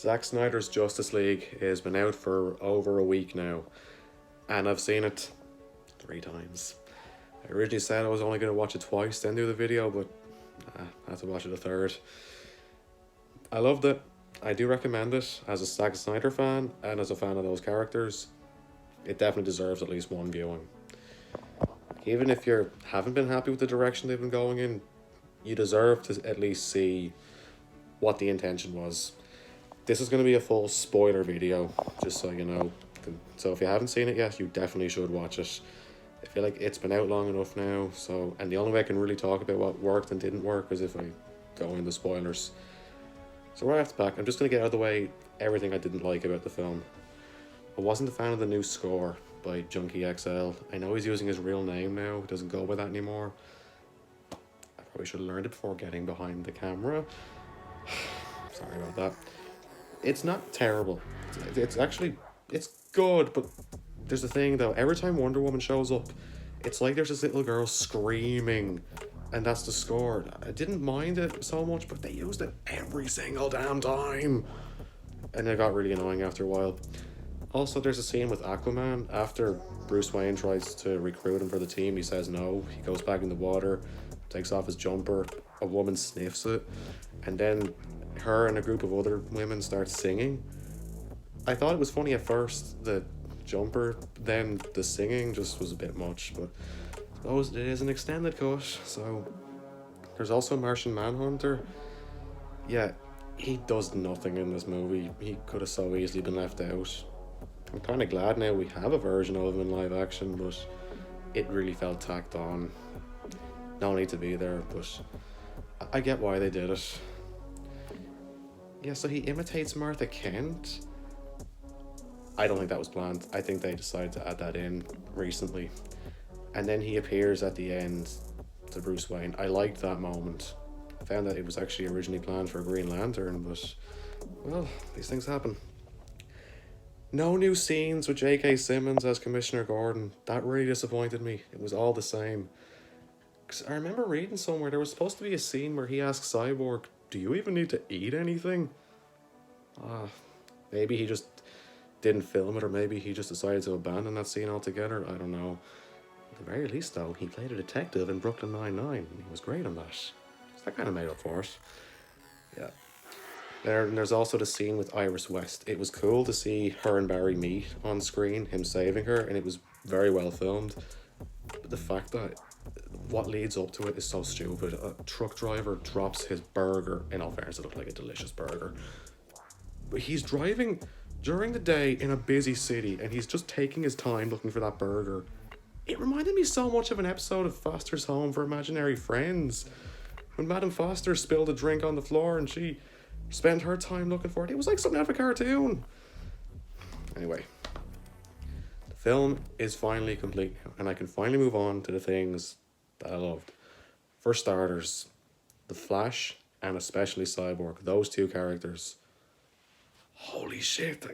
Zack Snyder's Justice League has been out for over a week now, and I've seen it 3 times. I originally said I was only going to watch it twice, then do the video, but I had to watch it a third. I loved it. I do recommend it as a Zack Snyder fan and as a fan of those characters. It definitely deserves at least one viewing. Even if you haven't been happy with the direction they've been going in, you deserve to at least see what the intention was. This is going to be a full spoiler video, just so you know. So if you haven't seen it yet, you definitely should watch it. I feel like it's been out long enough now, and the only way I can really talk about what worked and didn't work is if I go into spoilers. So right off the back, I'm just going to get out of the way everything I didn't like about the film. I wasn't a fan of the new score by Junkie XL. I know he's using his real name now, he doesn't go by that anymore. I probably should have learned it before getting behind the camera. Sorry about that. It's not terrible. It's actually, it's good, but there's a thing though. Every time Wonder Woman shows up, it's like there's this little girl screaming, and that's the score. I didn't mind it so much, but they used it every single damn time, and it got really annoying after a while. Also, there's a scene with Aquaman. After Bruce Wayne tries to recruit him for the team, he says no. He goes back in the water, takes off his jumper, a woman sniffs it, and then her and a group of other women start singing. I thought it was funny at first, the jumper, then the singing just was a bit much, but I suppose it is an extended cut. So there's also Martian Manhunter. Yeah, he does nothing in this movie. He could have so easily been left out. I'm kind of glad now we have a version of him in live action, but it really felt tacked on. No need to be there, but I get why they did it. Yeah, so he imitates Martha Kent. I don't think that was planned. I think they decided to add that in recently. And then he appears at the end to Bruce Wayne. I liked that moment. I found that it was actually originally planned for Green Lantern, but, well, these things happen. No new scenes with J.K. Simmons as Commissioner Gordon. That really disappointed me. It was all the same. 'Cause I remember reading somewhere there was supposed to be a scene where he asks Cyborg, "Do you even need to eat anything?" Maybe he just didn't film it, or maybe he just decided to abandon that scene altogether. I don't know. At the very least, though, he played a detective in Brooklyn Nine-Nine, and he was great on that. So that kind of made up for it. Yeah. There's also the scene with Iris West. It was cool to see her and Barry meet on screen, him saving her, and it was very well filmed. But the fact that what leads up to it is so stupid. A truck driver drops his burger. In all fairness, it looked like a delicious burger. But he's driving during the day in a busy city, and he's just taking his time looking for that burger. It reminded me so much of an episode of Foster's Home for Imaginary Friends, when Madame Foster spilled a drink on the floor and she spent her time looking for it. It was like something out of a cartoon. Anyway, the film is finally complete now, and I can finally move on to the things that I loved. For starters, the Flash and especially Cyborg, those two characters. Holy shit,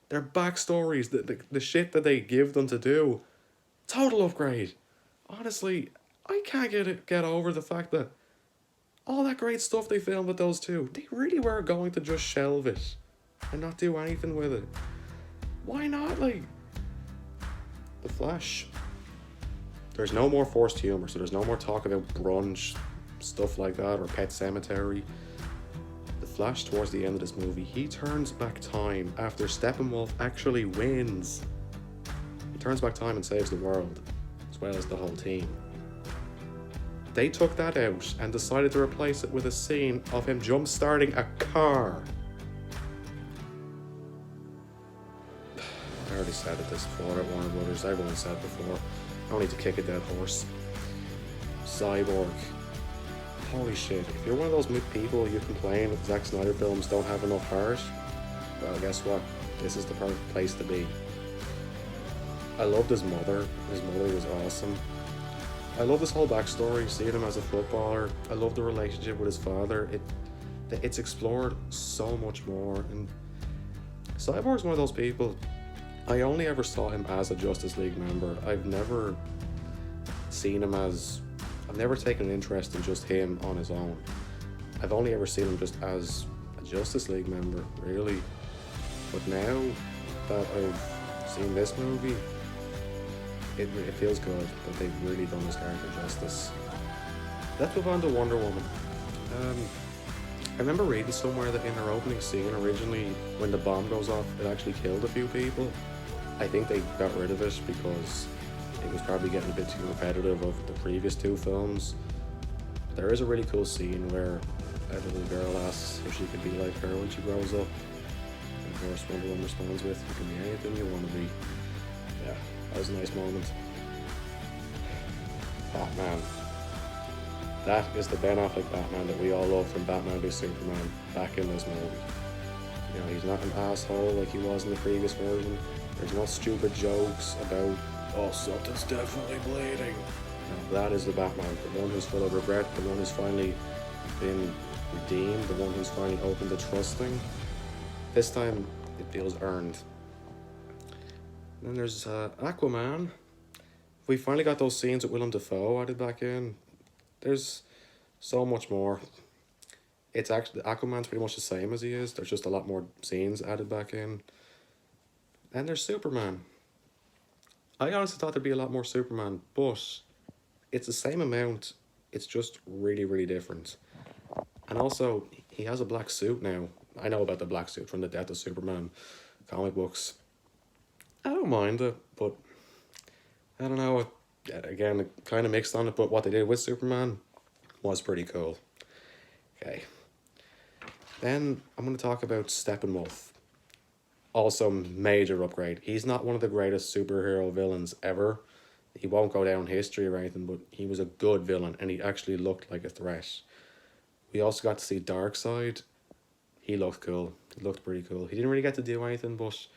their backstories, the shit that they give them to do, total upgrade. Honestly, I can't get over the fact that all that great stuff they filmed with those two, they really were going to just shelve it and not do anything with it. Why not? Like, the Flash, there's no more forced humor, so there's no more talk about brunch, stuff like that, or Pet Cemetery. The Flash, towards the end of this movie, he turns back time after Steppenwolf actually wins. He turns back time and saves the world, as well as the whole team. They took that out and decided to replace it with a scene of him jump-starting a car. I already said it this before at Warner Brothers. Everyone said it before. I don't need to kick a dead horse. Cyborg. Holy shit. If you're one of those people you complain that Zack Snyder films don't have enough heart, well, guess what? This is the perfect place to be. I loved his mother. His mother was awesome. I love this whole backstory, seeing him as a footballer. I love the relationship with his father. It's explored so much more. And Cyborg's one of those people, I only ever saw him as a Justice League member. I've never seen him as... I've never taken an interest in just him on his own. I've only ever seen him just as a Justice League member, really. But now that I've seen this movie, it feels good that they've really done this character justice. Let's move on to Wonder Woman. Um, I remember reading somewhere that in her opening scene originally, when the bomb goes off, it actually killed a few people. I think they got rid of it because it was probably getting a bit too repetitive of the previous two films. There is a really cool scene where a little girl asks if she could be like her when she grows up. And of course, Wonder Woman responds with, "You can be anything you want to be." Yeah, that was a nice moment. Batman. That is the Ben Affleck Batman that we all love from Batman v Superman back in this movie. You know, he's not an asshole like he was in the previous version. There's no stupid jokes about, oh, something's definitely bleeding. No, that is the Batman, the one who's full of regret, the one who's finally been redeemed, the one who's finally open to trusting. This time, it feels earned. And then there's Aquaman. We finally got those scenes with Willem Dafoe added back in. There's so much more. It's actually, Aquaman's pretty much the same as he is. There's just a lot more scenes added back in. And there's Superman. I honestly thought there'd be a lot more Superman, but it's the same amount. It's just really, really different. And also, he has a black suit now. I know about the black suit from the Death of Superman comic books. I don't mind it, but I don't know. Again, kind of mixed on it, but what they did with Superman was pretty cool. Okay. Then I'm going to talk about Steppenwolf. Also, major upgrade. He's not one of the greatest superhero villains ever. He won't go down in history or anything, but he was a good villain, and he actually looked like a threat. We also got to see Darkseid. He looked cool. He looked pretty cool. He didn't really get to do anything, but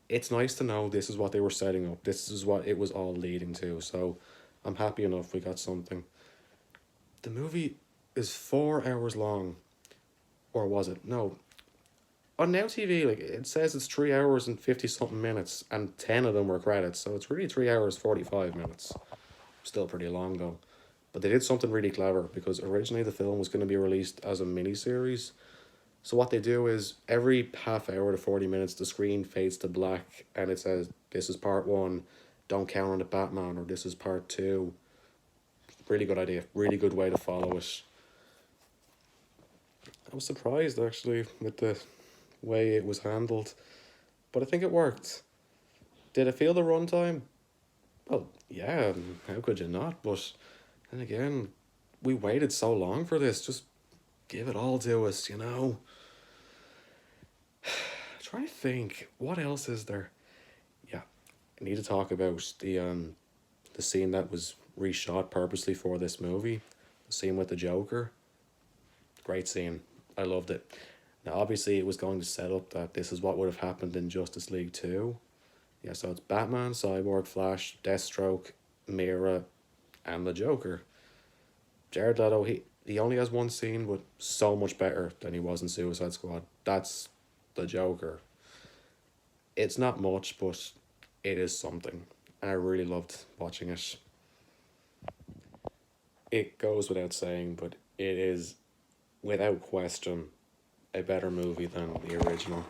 it's nice to know this is what they were setting up. This is what it was all leading to. So I'm happy enough we got something. The movie is 4 hours long. Or was it? No. On Now TV, like, it says it's 3 hours and 50 something minutes, and 10 of them were credits. So it's really 3 hours 45 minutes. Still pretty long though. But they did something really clever, because originally the film was going to be released as a mini-series. So what they do is every half hour to 40 minutes, the screen fades to black and it says, this is part 1, don't count on it, Batman, or this is part 2. Really good idea. Really good way to follow it. I was surprised actually with the way it was handled, but I think it worked. Did it feel the runtime? Well, yeah, how could you not? But then again, we waited so long for this. Just give it all to us, you know? Try to think, what else is there? Yeah, I need to talk about the scene that was reshot purposely for this movie. The scene with the Joker. Great scene. I loved it. Now, obviously, it was going to set up that this is what would have happened in Justice League 2. Yeah, so it's Batman, Cyborg, Flash, Deathstroke, Mira, and the Joker. Jared Leto, he only has one scene, but so much better than he was in Suicide Squad. That's the Joker. It's not much, but it is something. And I really loved watching it. It goes without saying, but it is, without question, a better movie than the original.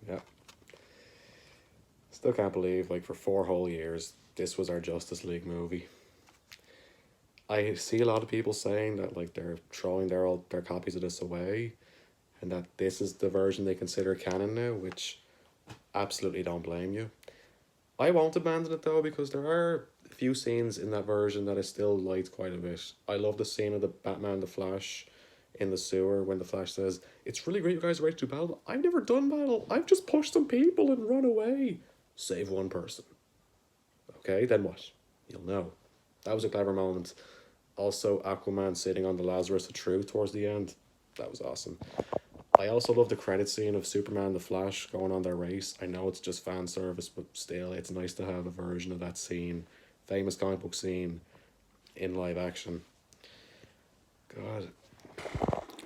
Yeah. Still can't believe, like, for 4 whole years, this was our Justice League movie. I see a lot of people saying that, like, they're throwing their copies of this away, and that this is the version they consider canon now, which absolutely don't blame you. I won't abandon it though, because there are a few scenes in that version that I still liked quite a bit. I love the scene of the Batman, the Flash, in the sewer when the Flash says, "It's really great you guys are ready to do battle. I've never done battle. I've just pushed some people and run away. Save one person." Okay, then what? You'll know. That was a clever moment. Also, Aquaman sitting on the Lazarus of Truth towards the end. That was awesome. I also love the credit scene of Superman and the Flash going on their race. I know it's just fan service, but still, it's nice to have a version of that scene, famous comic book scene, in live action. God.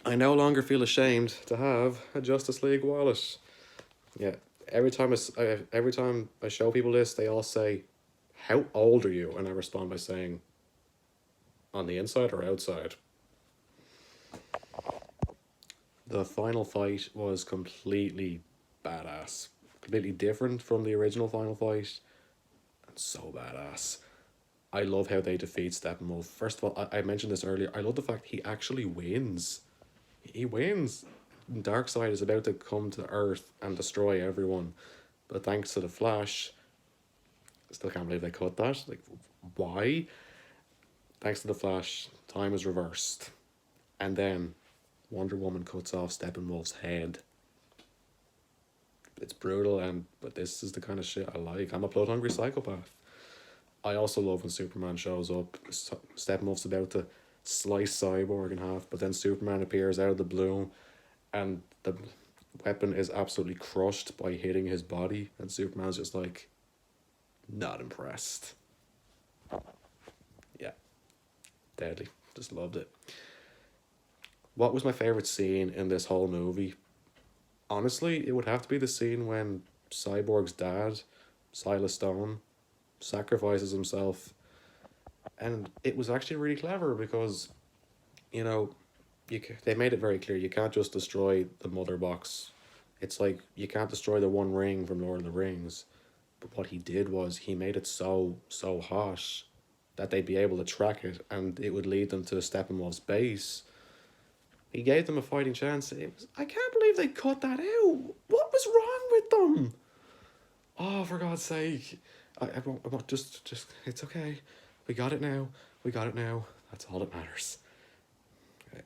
I no longer feel ashamed to have a Justice League wallet. Yeah, every time I show people this, they all say, "How old are you?" And I respond by saying, "On the inside or outside?" The final fight was completely badass. Completely different from the original final fight. And so badass. I love how they defeat Steppenwolf. First of all, I mentioned this earlier. I love the fact he actually wins. He wins. Darkseid is about to come to Earth and destroy everyone. But thanks to the Flash, I still can't believe they cut that. Like, why? Thanks to the Flash, time is reversed. And then Wonder Woman cuts off Steppenwolf's head. It's brutal, but this is the kind of shit I like. I'm a blood hungry psychopath. I also love when Superman shows up. Steppenwolf's about to slice Cyborg in half, but then Superman appears out of the blue, and the weapon is absolutely crushed by hitting his body, and Superman's just like, not impressed. Yeah, deadly. Just loved it. What was my favourite scene in this whole movie? Honestly, it would have to be the scene when Cyborg's dad, Silas Stone, sacrifices himself. And it was actually really clever because, you know, they made it very clear you can't just destroy the mother box. It's like you can't destroy the One Ring from Lord of the Rings. But what he did was he made it so hot that they'd be able to track it, and it would lead them to Steppenwolf's base. He gave them a fighting chance. I can't believe they cut that out. What was wrong with them? Oh, for God's sake. I won't just, it's okay. We got it now. We got it now. That's all that matters. Okay.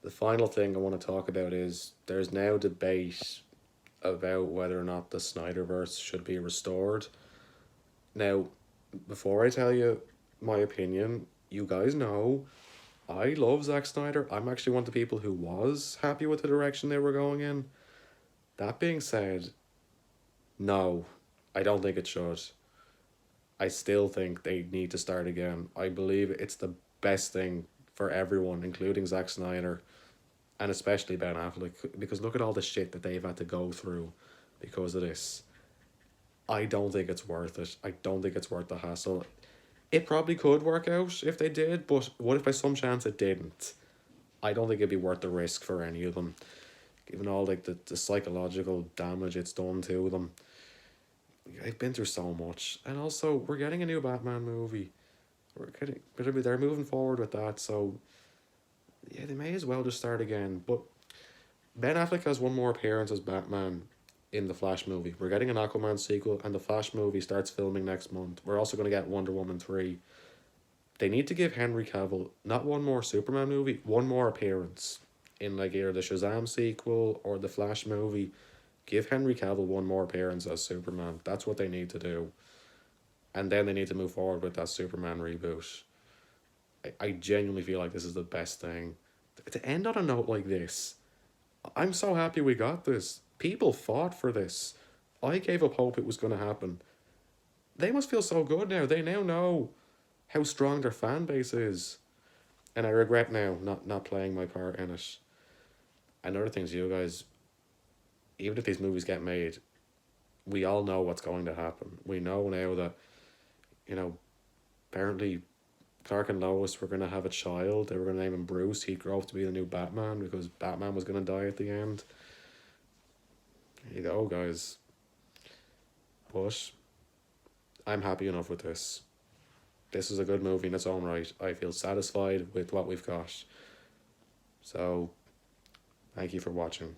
The final thing I want to talk about is there's now debate about whether or not the Snyderverse should be restored. Now, before I tell you my opinion, you guys know I love Zack Snyder. I'm actually one of the people who was happy with the direction they were going in. That being said, no, I don't think it should. I still think they need to start again. I believe it's the best thing for everyone, including Zack Snyder, and especially Ben Affleck, because look at all the shit that they've had to go through because of this. I don't think it's worth it. I don't think it's worth the hassle. It probably could work out if they did, but what if by some chance it didn't? I don't think it'd be worth the risk for any of them, given all like the psychological damage it's done to them. I've been through so much, and also we're getting a new Batman movie. They're moving forward with that, so yeah, they may as well just start again. But Ben Affleck has one more appearance as Batman in the Flash movie. We're getting an Aquaman sequel, and the Flash movie starts filming next month. We're also going to get Wonder Woman 3. They need to give Henry Cavill not one more Superman movie, one more appearance in like either the Shazam sequel or the Flash movie. Give Henry Cavill one more appearance as Superman. That's what they need to do. And then they need to move forward with that Superman reboot. I genuinely feel like this is the best thing. To end on a note like this, I'm so happy we got this. People fought for this. I gave up hope it was going to happen. They must feel so good now. They now know how strong their fan base is. And I regret now not playing my part in it. Another thing to you guys, even if these movies get made, we all know what's going to happen. We know now that, apparently Clark and Lois were going to have a child. They were going to name him Bruce. He'd grow up to be the new Batman because Batman was going to die at the end. There you go, guys. But I'm happy enough with this. This is a good movie in its own right. I feel satisfied with what we've got. So, thank you for watching.